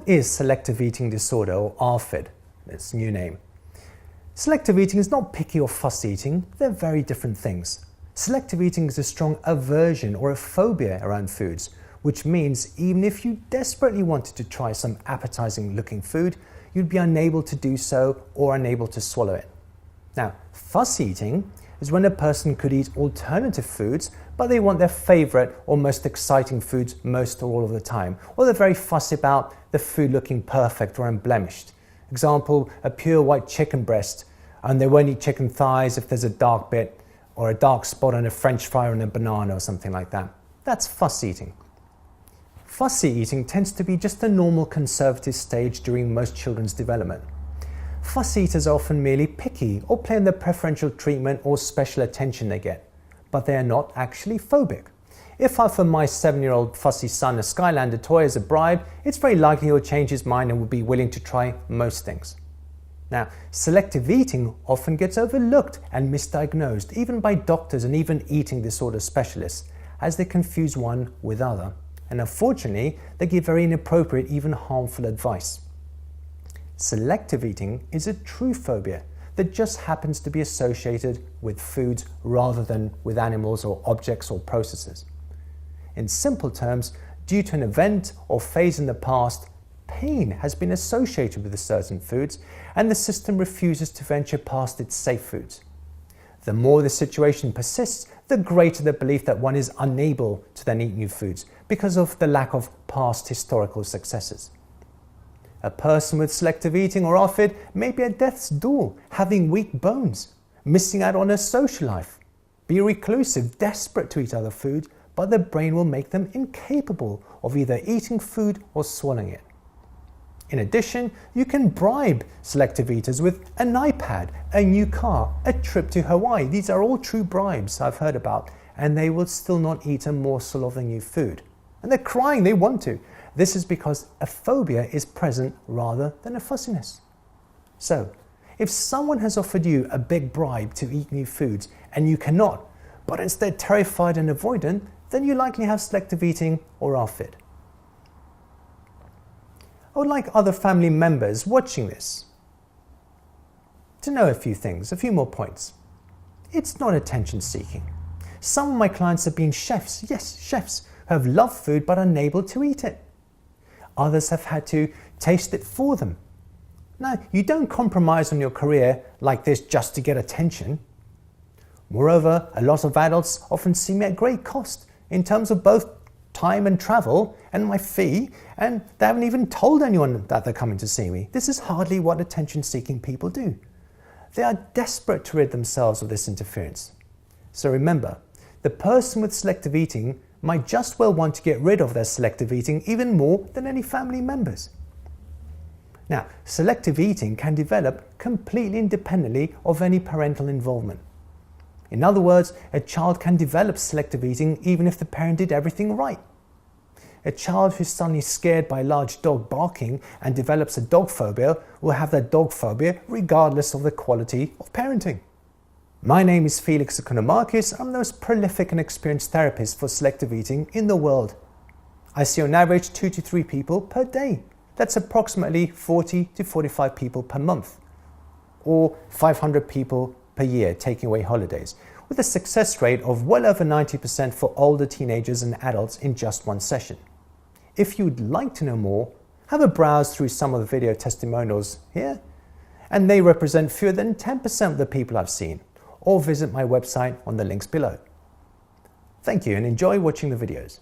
What is selective eating disorder, or ARFID? Its new name. Selective eating is not picky or fussy eating, they're very different things. Selective eating is a strong aversion or a phobia around foods, which means even if you desperately wanted to try some appetizing looking food, you'd be unable to do so or unable to swallow it. Now, fussy eating is when a person could eat alternative foods, but they want their favorite or most exciting foods most or all of the time, or they're very fussy about the food looking perfect or unblemished. Example, a pure white chicken breast, and they won't eat chicken thighs if there's a dark bit or a dark spot on a French fry or on a banana or something like that. That's fussy eating. Fussy eating tends to be just a normal conservative stage during most children's development. Fussy eaters are often merely picky or claim the preferential treatment or special attention they get, but they are not actually phobic. If I offer my 7-year-old fussy son a Skylander toy as a bribe, it's very likely he'll change his mind and will be willing to try most things. Now, selective eating often gets overlooked and misdiagnosed, even by doctors and even eating disorder specialists, as they confuse one with other. And unfortunately, they give very inappropriate, even harmful advice. Selective eating is a true phobia that just happens to be associated with foods rather than with animals or objects or processes. In simple terms, due to an event or phase in the past, pain has been associated with certain foods and the system refuses to venture past its safe foods. The more the situation persists, the greater the belief that one is unable to then eat new foods because of the lack of past historical successes. A person with selective eating or ARFID may be at death's door, having weak bones, missing out on a social life, be reclusive, desperate to eat other food, but their brain will make them incapable of either eating food or swallowing it. In addition, you can bribe selective eaters with an iPad, a new car, a trip to Hawaii. These are all true bribes I've heard about, and they will still not eat a morsel of the new food. And they're crying, they want to. This is because a phobia is present rather than a fussiness. So, if someone has offered you a big bribe to eat new foods and you cannot, but instead terrified and avoidant, then you likely have selective eating or ARFID. I would like other family members watching this to know a few things, a few more points. It's not attention seeking. Some of my clients have been chefs, yes, chefs, who have loved food but unable to eat it. Others have had to taste it for them. Now, you don't compromise on your career like this just to get attention. Moreover, a lot of adults often see me at great cost in terms of both time and travel and my fee, and they haven't even told anyone that they're coming to see me. This is hardly what attention-seeking people do. They are desperate to rid themselves of this interference. So remember, the person with selective eating might just well want to get rid of their selective eating even more than any family members. Now, selective eating can develop completely independently of any parental involvement. In other words, a child can develop selective eating even if the parent did everything right. A child who's suddenly scared by a large dog barking and develops a dog phobia will have that dog phobia regardless of the quality of parenting. My name is Felix Economakis. I'm the most prolific and experienced therapist for selective eating in the world. I see on average 2 to 3 people per day. That's approximately 40 to 45 people per month, or 500 people per year, taking away holidays, with a success rate of well over 90% for older teenagers and adults in just one session. If you'd like to know more, have a browse through some of the video testimonials here, and they represent fewer than 10% of the people I've seen, or visit my website on the links below. Thank you and enjoy watching the videos.